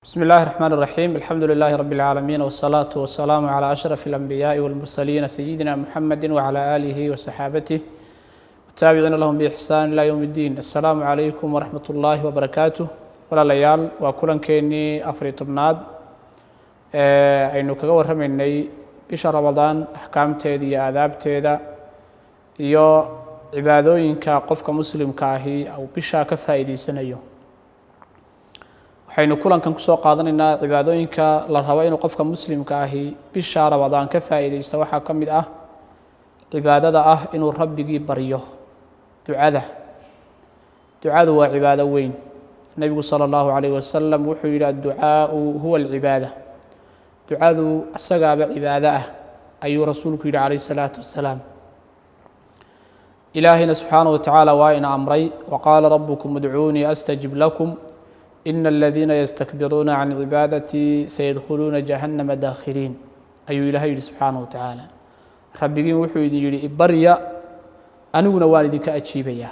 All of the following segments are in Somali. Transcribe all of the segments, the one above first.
بسم الله الرحمن الرحيم الحمد لله رب العالمين والصلاة والسلام على أشرف الأنبياء والمرسلين سيدنا محمد وعلى آله وصحابته والتابعين لهم بإحسان إلى يوم الدين. السلام عليكم ورحمة الله وبركاته. ولا ليال وكلن كيني أفريط بناد أينو كجو رميني بشهر رمضان أحكام تيدي آداب تيدا يو عبادوين كقفك مسلم كاهي أو بشا كفايدي سنيو. waxaynu kulankan ku soo qaadanaynaa cibaadooyinka la rabo inuu qofka muslimka ahi bisha Ramadaan ka faa'iideysto waxa kamid ah cibaadada ah inuu rabbigi baryo ducada waa cibaado weyn nabigu sallallahu alayhi wasallam wuxuu yiri ducaa huwa al-cibaada ducadu asagaaba cibaado ah ayuu rasuulku yiri alayhi salatu wasalaam ilaahina subhanahu wa ta'ala waa ina amray wa qala rabbukum ud'uuni astajib lakum إن الذين يستكبرون عن عبادتي سيدخلون جهنم داخرين أي إلهي سبحانه وتعالى ربي وحي يدي إبريا أنونا والدك أجيبيا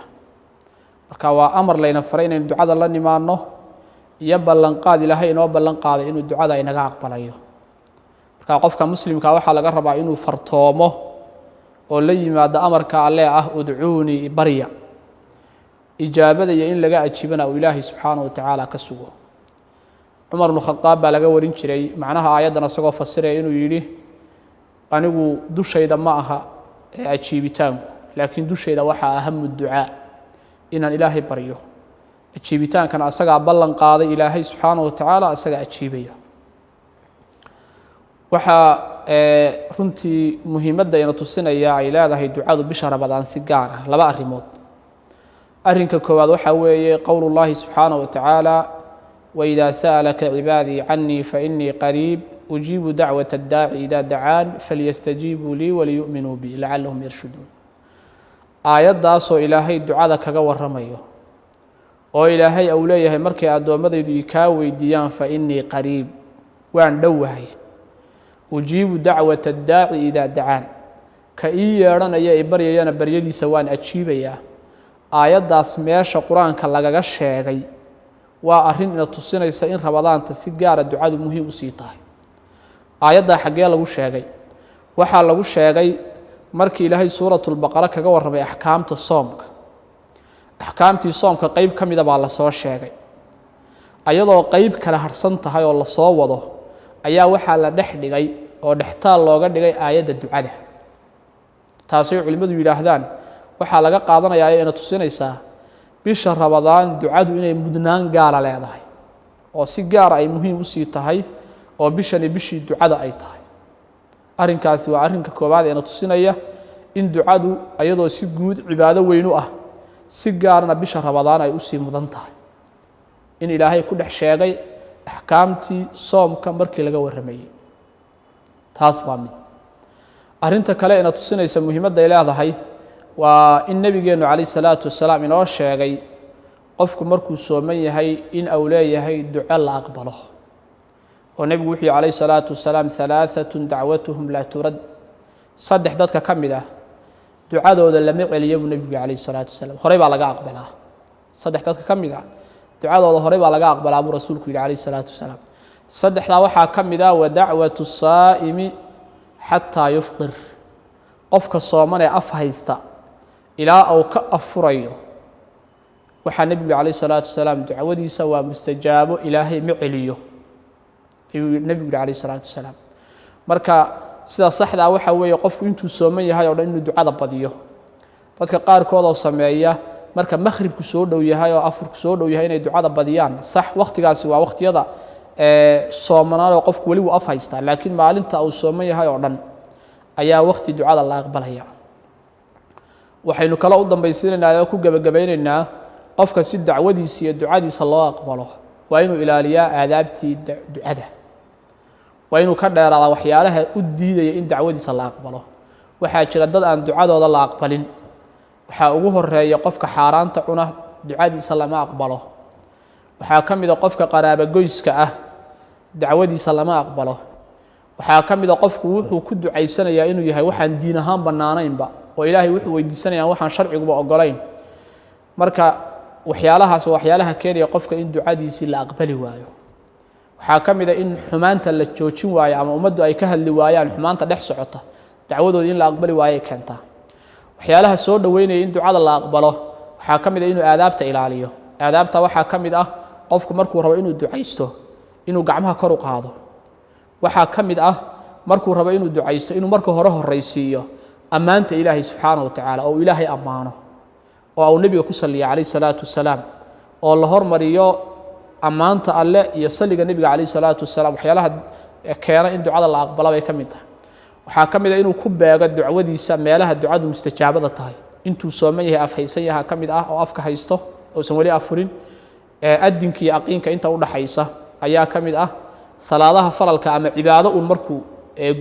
وكوا أمر لنا فرين إن دعاء الله نمانه يبلغ قاد إلهي إنه بلغ قاد إنه الدعاء إنه أقبله وكقفك مسلم كواحد لجرب إنه فرطامه ولي ما دا أمر كعليه أدعوني إبريا إجابة إن لقى أجيبنا وإلهي سبحانه وتعالى كسوه عمر بن الخطاب بلغ ورين شري معناها آياتنا سقوا فسرها إنه يليه أنه دو شيء معها أجيبتان لكن دو شيء وحى أهم الدعاء إن الإلهي بريه أجيبتان كان أسقى بلن قاضي إلهي سبحانه وتعالى أسقى أجيبيه وحى رنتي مهمة إن تصنع يا علاده الدعاء بشهر رمضان سجارة لبا الريموت أرنك كواد وحوي قول الله سبحانه وتعالى وإذا سألك عبادي عني فإني قريب أجيب دعوة الداعي إذا دعان فليستجيبوا لي وليؤمنوا بي لعلهم يرشدون آيات داسو إلهي الدعاء كجور رميه وإلهي أوليه مركي أدومد يكاوي ديان فإني قريب وعن دوهي أجيب دعوة الداعي إذا دعان كأي يرانا يا إبريا يا نبريدي سواء أجيبيا aayadaas meesha quraanka lagaga sheegay waa arin in tusinaysa in Ramadaanta si gaar ah ducadu muhiim u sii tahay aayada xagee lagu sheegay waxa lagu sheegay markii Ilaahay suuratul Baqara kaga warramay ahkaamta soomka ahkaamtii soomka qayb kamid ah baa la soo sheegay ayadoo qayb kala harsan tahay oo la soo wado ayaa waxa la dhex dhigay oo dhextaal looga dhigay aayada ducada taasoo culimadu yiraahdaan waxaa laga qaadanayaa inay tusinaysaa bisha Ramadaan ducadu inay mudnaan gaar ah leedahay oo si gaar ah ay muhiim u sii tahay oo bishii ducada ay tahay arinkaasi waa arinka koobaad ee tusinaya in ducadu ayadoo si guud cibaado weyn u ah si gaarna bisha Ramadaan ay u sii mudan tahay in Ilaahay ku dhex sheegay ahkaamtii soomka markii laga warramay taas waa mid arinta kale ee tusinaysa muhiimadda ay leedahay وإن نبينا عليه الصلاة والسلام إنه شيء قفك مركز سومي هي إن أولي هي دعاء الله أقبله ونبي وحي عليه الصلاة والسلام ثلاثة دعوتهم لا ترد صدح ذاتك كم ده دعاء ذا لم يقل يبو النبي عليه الصلاة والسلام خريب على أقبله صدح ذاتك كم ده دعاء ذا خريب على أقبله أبو رسولك عليه الصلاة والسلام صدح ذا وحى كم ده ودعوة الصائم حتى يفطر قفك الصومان أفهيستا إلى أو كأفريه وحى النبي عليه الصلاة والسلام دعودي سوى مستجاب إلهي معليه النبي عليه الصلاة والسلام مركا سida saxda waxa weeye qofku intuu sooman yahay oo dhan inuu ducada badiyo dadka qaar kood oo sameeya marka maghribku soo dhow yahay oo afurku soo dhow yahay inay ducada badiyaan sax waqtigaasi waa waqtiyada soomanaa oo qofku wali uu afhaysta laakiin maalinta uu sooman yahay oo dhan ayaa waqti ducada la aqbalaya waxaynu kala u dambaysiinaynaa ku gabagabaynaynaa qofka si dacwadiisa iyo ducadiisa loo aqbalo waa inuu ilaaliyaa aadaabtii ducada waa inuu ka dheeraado waxyaalaha u diidaya in dacwadiisa la aqbalo waxa jira dad aan ducadooda la aqbalin waxa ugu horeeya qofka xaaraanta cuna ducadiisa lama aqbalo waxa kamid ah qofka qaraabo goyska ah dacwadiisa lama aqbalo waxa kamid ah qofku wuxuu ku ducaysanayaa inuu yahay waxaan diin ahaan banaanaynba oo Ilaahay wuxuu weydiisanayaa waxaan sharcigu ogolayn marka waxyaalahaas waxyaalaha keenaya qofka in ducadiisi la aqbali waayo waxaa ka mid ah in xumaanta la joojin waayo ama ummaddu ay ka hadli waayaan xumaanta dhex socota dacwadooda in la aqbali waayo keentaa waxyaalaha soo dhaweynaya in ducada la aqbalo waxaa ka mid ah inuu aadaabta ilaaliyo aadaabta waxaa ka mid ah qofku markuu rabo inuu ducaysto inuu gacmaha kor u qaado waxaa ka mid ah markuu rabo inuu ducaysto inuu marka hore horeysiiyo ammaanta ilaahay subxaanahu wa tacaala oo ilaahay ammaano oo uu nebiga ku saliya calayhi salaatu wasalaam oo la hormariyo ammaanta alle iyo saliga nebiga calayhi salaatu wasalaam waxyaalaha keena in ducada la aqbalo bay ka mid tahay waxaa ka mid ah inuu ku beego ducwadiisa meelaha ducadu mustajaabada tahay intuu sooman yahay afhaysan yaha ka mid ah oo afka haysto oosan weli afurin adinka iyo aqiinka inta u dhaxaysa ayaa ka mid ah salaadaha faralka ama cibaado un markuu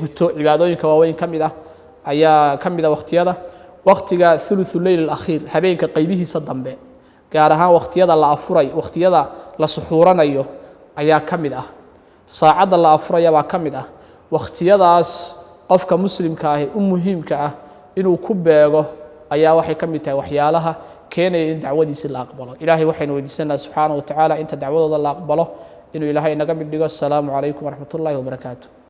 guto cibaadooyinka waaweyn ka mid ah ayaa ka mid ah waqtiga thuluthul layl al-akhir habeenka qaybihiisa dambe gaar ahaan waqtiyada la afuray waqtiyada la suxuuranayo ayaa ka mid ah saacada la afuraya baa ka mid ah waqtiyadaas qofka muslimka ah u muhiimka ah inuu ku beego ayaa waxay ka mid tahay waxyaalaha keenaya in dacwadiisa la aqbalo ilaahay waxaynu weydiisanaynaa subxaanahu wa tacaala inta dacwadooda la aqbalo inuu ilaahay naga mid dhigo. Assalaamu calaykum waraxmatullaahi wabarakaatuh.